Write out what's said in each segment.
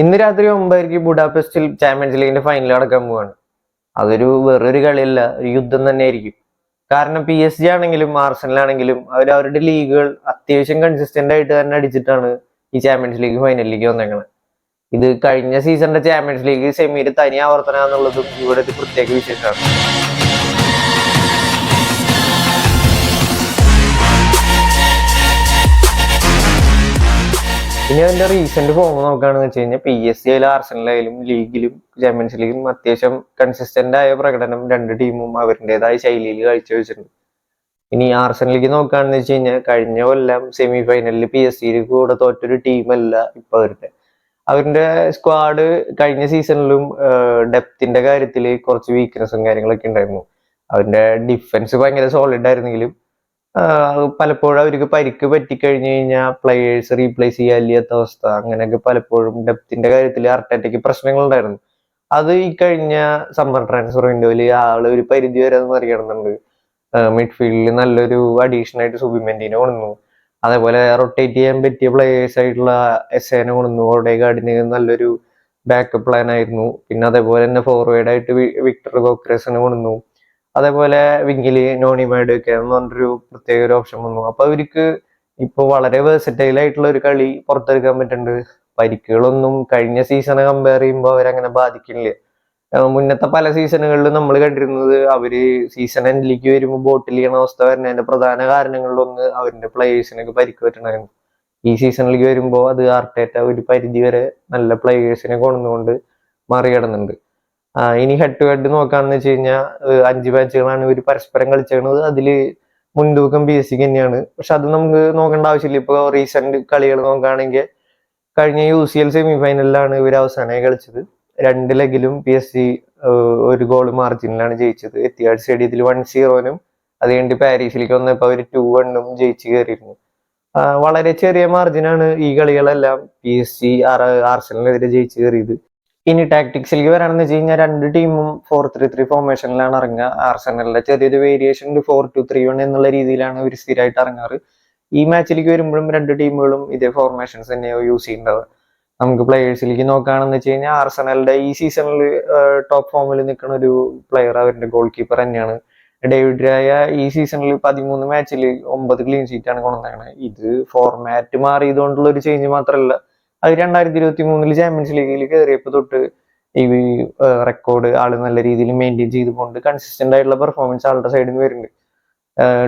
ഇന്ന് രാത്രി 9:00 ബുഡാപെസ്റ്റിൽ ചാമ്പ്യൻസ് ലീഗിന്റെ ഫൈനൽ നടക്കാൻ പോവാണ്. അതൊരു വേറൊരു കളിയല്ല, ഒരു യുദ്ധം തന്നെ ആയിരിക്കും. കാരണം PSG ആണെങ്കിലും ആർസണലാണെങ്കിലും അവരുടെ ലീഗുകൾ അത്യാവശ്യം കൺസിസ്റ്റന്റ് ആയിട്ട് തന്നെ അടിച്ചിട്ടാണ് ഈ ചാമ്പ്യൻസ് ലീഗ് ഫൈനലിലേക്ക് വന്നേക്കുന്നത്. ഇത് കഴിഞ്ഞ സീസണിന്റെ ചാമ്പ്യൻസ് ലീഗ് സെമിയിൽ തനി ആവർത്തനം എന്നുള്ളതും ഇവിടെ ഒരു പ്രത്യേക വിശേഷമാണ്. ഇനി അതിന്റെ റീസെന്റ് ഫോം നോക്കുകയാണെന്ന് വെച്ച് കഴിഞ്ഞാൽ PSG ആയാലും ആർസണലായാലും ലീഗിലും ചാമ്പ്യൻസ് ലീഗിലും അത്യാവശ്യം കൺസിസ്റ്റന്റ് ആയ പ്രകടനം രണ്ട് ടീമും അവരുടേതായ ശൈലിയിൽ കാഴ്ചവെച്ചിട്ടുണ്ട്. ഇനി ആർസണലിലേക്ക് നോക്കുകയാണെന്ന് വെച്ച് കഴിഞ്ഞാൽ കഴിഞ്ഞ കൊല്ലം സെമി ഫൈനലിൽ PSG കൂടെ തോറ്റൊരു ടീമല്ല ഇപ്പൊ അവരുടെ സ്ക്വാഡ് കഴിഞ്ഞ സീസണിലും ഡെപ്തിന്റെ കാര്യത്തിൽ കുറച്ച് വീക്ക്നെസ്സും കാര്യങ്ങളൊക്കെ ഉണ്ടായിരുന്നു. അവരുടെ ഡിഫൻസ് ഭയങ്കര സോളിഡ് ആയിരുന്നെങ്കിലും പലപ്പോഴും അവർക്ക് പരിക്ക് പറ്റിക്കഴിഞ്ഞു കഴിഞ്ഞാൽ പ്ലെയേഴ്സ് റീപ്ലേസ് ചെയ്യാത്ത അവസ്ഥ, അങ്ങനെയൊക്കെ പലപ്പോഴും ഡെപ്തിന്റെ കാര്യത്തിൽ അർട്ടറ്റയ്ക്ക് പ്രശ്നങ്ങൾ ഉണ്ടായിരുന്നു. അത് ഈ കഴിഞ്ഞ സമ്മർ ട്രാൻസ്ഫർ വിൻഡോയിൽ ആള് ഒരു പരിധി വരെ അത് മറികടന്നുണ്ട്. മിഡ്ഫീൽഡിൽ നല്ലൊരു അഡീഷൻ ആയിട്ട് സുബിമെന്റിനെ കൊണ്ടുവന്നു. അതേപോലെ റൊട്ടേറ്റ് ചെയ്യാൻ പറ്റിയ പ്ലേയേഴ്സ് ആയിട്ടുള്ള എസ്സേനെ കൊണ്ടുവന്നു. ഓഡേഗാർഡിന് നല്ലൊരു ബാക്കപ്പ് പ്ലാൻ ആയിരുന്നു. പിന്നെ അതേപോലെ തന്നെ ഫോർവേഡ് ആയിട്ട് വിക്ടർ ഗോക്രസിനെ കൊണ്ടുവന്നു. അതേപോലെ വിങ്ങില് നോണി മാഡൊക്കെ എന്ന് പറഞ്ഞൊരു പ്രത്യേക ഒരു ഓപ്ഷൻ വന്നു. അപ്പൊ അവർക്ക് ഇപ്പൊ വളരെ വേഴ്സറ്റൈൽ ആയിട്ടുള്ള ഒരു കളി പുറത്തെടുക്കാൻ പറ്റുന്നുണ്ട്. പരിക്കുകളൊന്നും കഴിഞ്ഞ സീസണെ കമ്പയർ ചെയ്യുമ്പോൾ അവരങ്ങനെ ബാധിക്കില്ല. മുന്നത്തെ പല സീസണുകളിലും നമ്മൾ കണ്ടിരുന്നത് അവര് സീസൺ എൻഡിലേക്ക് വരുമ്പോൾ ബോട്ടിൽ ചെയ്യണ അവസ്ഥ വരുന്നതിന്റെ പ്രധാന കാരണങ്ങളിലൊന്ന് അവരുടെ പ്ലേയേഴ്സിനൊക്കെ പരിക്ക് പറ്റണമായിരുന്നു. ഈ സീസണിലേക്ക് വരുമ്പോൾ അത് ആർട്ടേറ്റ ഒരു പരിധി വരെ നല്ല പ്ലേയേഴ്സിനെ കൊണ്ടുവന്നുകൊണ്ട് മറികടന്നുണ്ട്. ഇനി ഹെഡ് ടു ഹെഡ് നോക്കാന്ന് വെച്ച് കഴിഞ്ഞാൽ 5 മാച്ചുകളാണ് ഇവർ പരസ്പരം കളിച്ചേക്കുന്നത്. അതില് മുൻതൂക്കം PSG തന്നെയാണ്. പക്ഷെ അത് നമുക്ക് നോക്കേണ്ട ആവശ്യമില്ല. ഇപ്പൊ റീസെന്റ് കളികൾ നോക്കുകയാണെങ്കിൽ കഴിഞ്ഞ UCL സെമി ഫൈനലിലാണ് ഇവർ അവസാനമായി കളിച്ചത്. 2 ലെഗിലും PSG ഒരു ഗോൾ മാർജിനിലാണ് ജയിച്ചത്. എത്തിഹാഡ് സ്റ്റേഡിയത്തിൽ 1-0 അത് കഴിഞ്ഞിട്ട് പാരീസിലേക്ക് വന്നപ്പോൾ അവർ 2-1 ജയിച്ച് കയറിയിരുന്നു. വളരെ ചെറിയ മാർജിനാണ് ഈ കളികളെല്ലാം PSG ആർസണലിനെതിരെ ജയിച്ച് കയറിയത്. ഇനി ടാക്ടിക്സിലേക്ക് വരാണെന്ന് വെച്ച് കഴിഞ്ഞാൽ രണ്ട് ടീമും 4-3-3 ഫോർമേഷനിലാണ് ഇറങ്ങുക. ആർസണലിന്റെ ചെറിയൊരു വേരിയേഷൻ 4-2-3-1 എന്നുള്ള രീതിയിലാണ് ഇവർ സ്ഥിരമായിട്ട് ഇറങ്ങാറ്. ഈ മാച്ചിലേക്ക് വരുമ്പോഴും രണ്ട് ടീമുകളും ഇതേ ഫോർമേഷൻസ് തന്നെയോ യൂസ് ചെയ്യുന്നത്. നമുക്ക് പ്ലേയേഴ്സിലേക്ക് നോക്കുകയാണെന്ന് വെച്ച് കഴിഞ്ഞാൽ ആർസണലിന്റെ ഈ സീസണിൽ ടോപ്പ് ഫോമിൽ നിൽക്കുന്ന ഒരു പ്ലെയർ അവരുടെ ഗോൾ കീപ്പർ തന്നെയാണ്. ഡേവിഡ് രായ ഈ സീസണിൽ 13 മാച്ചിൽ 9 ക്ലീൻ ഷീറ്റാണ് കൊണ്ടുവന്നേക്കണത്. ഇത് ഫോർമാറ്റ് മാറിയതുകൊണ്ടുള്ള ഒരു ചേഞ്ച് മാത്രമല്ല, അത് 2023 ചാമ്പ്യൻസ് ലീഗിൽ കയറിയപ്പോൾ തൊട്ട് ഈ റെക്കോർഡ് ആള് നല്ല രീതിയിൽ മെയിൻറ്റെയിൻ ചെയ്തുകൊണ്ട് കൺസിസ്റ്റന്റ് ആയിട്ടുള്ള പെർഫോമൻസ് ആളുടെ സൈഡിൽ നിന്ന് വരുന്നുണ്ട്.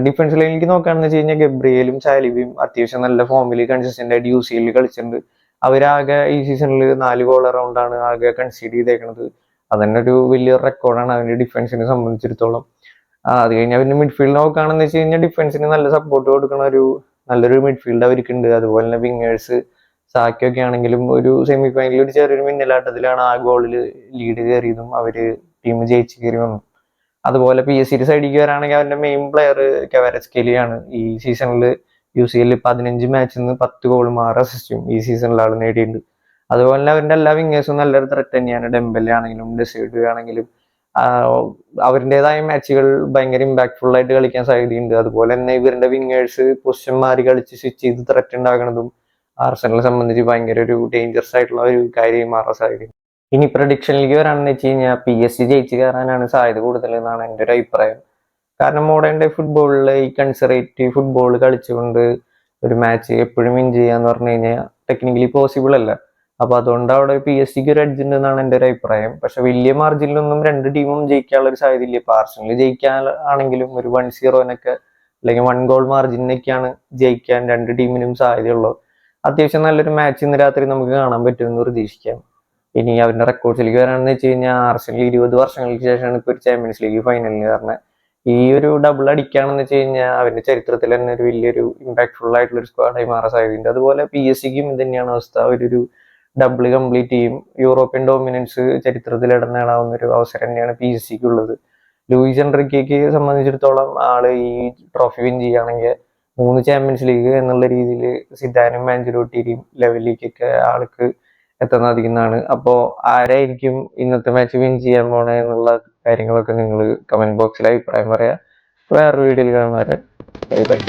ഡിഫൻസ് ലൈനിലേക്ക് നോക്കുകയാണെന്ന് വെച്ച് കഴിഞ്ഞാൽ ഗബ്രിയേലും സാലിബയും അത്യാവശ്യം നല്ല ഫോമിൽ കൺസിസ്റ്റന്റ് ആയിട്ട് UCL കളിച്ചിട്ടുണ്ട്. അവരാകെ ഈ സീസണിൽ 4 ഗോൾ അറൗണ്ടാണ് ആകെ കൺസീഡ് ചെയ്തേക്കുന്നത്. അതന്നെ ഒരു വലിയ റെക്കോർഡാണ് അവന്റെ ഡിഫൻസിനെ സംബന്ധിച്ചിടത്തോളം. അത് കഴിഞ്ഞാൽ പിന്നെ മിഡ്ഫീൽഡ് നോക്കുകയാണെന്ന് വെച്ച് കഴിഞ്ഞാൽ ഡിഫൻസിന് നല്ല സപ്പോർട്ട് കൊടുക്കുന്ന നല്ലൊരു മിഡ്ഫീൽഡ് അവർക്കുണ്ട്. അതുപോലെ തന്നെ വിങ്ങേഴ്സ് സാക്കിയൊക്കെ ആണെങ്കിലും ഒരു സെമി ഫൈനലിൽ ഒരു ചെറിയൊരു മിന്നലാട്ടത്തിലാണ് ആ ഗോളിൽ ലീഡ് കയറിയതും അവര് ടീം ജയിച്ച് കയറി വന്നു. അതുപോലെ PSG സൈഡിലേക്ക് വരാണെങ്കിൽ അവരുടെ മെയിൻ പ്ലെയർ കെവാരസ്കേലിയാണ്. ഈ സീസണിൽ UCL 15 മാച്ചിൽ നിന്ന് 10 ഗോളും 6 അസിസ്റ്റും ഈ സീസണിൽ ആൾ നേടിയിട്ടുണ്ട്. അതുപോലെ തന്നെ അവരുടെ എല്ലാ വിങ്ങേഴ്സും നല്ലൊരു ത്രെറ്റ് തന്നെയാണ്. ഡെംബലെ ആണെങ്കിലും ഡെസേർഡ് ആണെങ്കിലും അവരുടേതായ മാച്ചുകൾ ഭയങ്കര ഇമ്പാക്ട്ഫുൾ ആയിട്ട് കളിക്കാൻ സാധ്യതയുണ്ട്. അതുപോലെ തന്നെ ഇവരുടെ വിങ്ങേഴ്സ് പൊസിഷൻ മാറി കളിച്ച് സ്വിച്ച് ചെയ്ത് ത്രെറ്റ് ഉണ്ടാക്കുന്നതും ആർസണലിനെ സംബന്ധിച്ച് ഭയങ്കര ഒരു ഡേഞ്ചറസ് ആയിട്ടുള്ള ഒരു കാര്യം മാറാൻ സാധ്യത. ഇനി പ്രഡിക്ഷനിലേക്ക് വരാണെന്ന് വെച്ച് കഴിഞ്ഞാൽ PSG ജയിച്ച് കയറാനാണ് സാധ്യത കൂടുതൽ എന്നാണ് എൻ്റെ ഒരു അഭിപ്രായം. കാരണം മോഡേൺ ഡേ ഫുട്ബോളിൽ ഈ കൺസർവേറ്റീവ് ഫുട്ബോൾ കളിച്ചുകൊണ്ട് ഒരു മാച്ച് എപ്പോഴും വിൻ ചെയ്യാന്ന് പറഞ്ഞു കഴിഞ്ഞാൽ ടെക്നിക്കലി പോസിബിൾ അല്ല. അപ്പൊ അതുകൊണ്ട് അവിടെ PSG ഒരു എഡ്ജ് ഉണ്ട് എന്നാണ് എൻ്റെ ഒരു അഭിപ്രായം. പക്ഷെ വലിയ മാർജിനിലൊന്നും രണ്ട് ടീമും ജയിക്കാനുള്ള ഒരു സാധ്യതയില്ല. ഇപ്പൊ ആർസണൽ ജയിക്കാൻ ആണെങ്കിലും ഒരു 1-0 അല്ലെങ്കിൽ 1 ഗോൾ മാർജിനൊക്കെയാണ് ജയിക്കാൻ രണ്ട് ടീമിനും സാധ്യതയുള്ളത്. അത്യാവശ്യം നല്ലൊരു മാച്ച് ഇന്ന് രാത്രി നമുക്ക് കാണാൻ പറ്റുമെന്ന് പ്രതീക്ഷിക്കാം. ഇനി അവരുടെ റെക്കോർഡ്സിലേക്ക് വരാണെന്ന് വെച്ച് കഴിഞ്ഞാൽ ആർസണൽ 20 വർഷങ്ങൾക്ക് ശേഷമാണ് ഇപ്പോൾ ഒരു ചാമ്പ്യൻസ് ലീഗ് ഫൈനലിന് കാരണം ഈ ഒരു ഡബിൾ അടിക്കുകയാണെന്ന് വെച്ച് കഴിഞ്ഞാൽ അവരുടെ ചരിത്രത്തിൽ തന്നെ ഒരു വലിയൊരു ഇമ്പാക്ട്ഫുൾ ആയിട്ടുള്ള ഒരു സ്ക്വാഡായി മാറാൻ സാധ്യതയുണ്ട്. അതുപോലെ PSG ഇത് തന്നെയാണ് അവസ്ഥ. ഒരു ഡബിൾ കംപ്ലീറ്റ് ചെയ്യും. യൂറോപ്യൻ ഡോമിനൻസ് ചരിത്രത്തിൽ ഇടം നേടാവുന്ന ഒരു അവസരം തന്നെയാണ് PSG ഉള്ളത്. ലൂയിസ് എൻറിക്കയ്ക്ക് സംബന്ധിച്ചിടത്തോളം ആള് ഈ ട്രോഫി വിൻ ചെയ്യുകയാണെങ്കിൽ 3 ചാമ്പ്യൻസ് ലീഗ് എന്നുള്ള രീതിയിൽ സിദാനും ആഞ്ചലോട്ടിയും ലെവലിലേക്കൊക്കെ ആൾക്ക് എത്താൻ സാധിക്കുന്നതാണ്. അപ്പോൾ ആരായിരിക്കും ഇന്നത്തെ മാച്ച് വിൻ ചെയ്യാൻ പോണേ എന്നുള്ള കാര്യങ്ങളൊക്കെ നിങ്ങൾ കമന്റ് ബോക്സിൽ അഭിപ്രായം പറയാം. വേറൊരു വീഡിയോയിൽ കാണാൻ. Bye bye.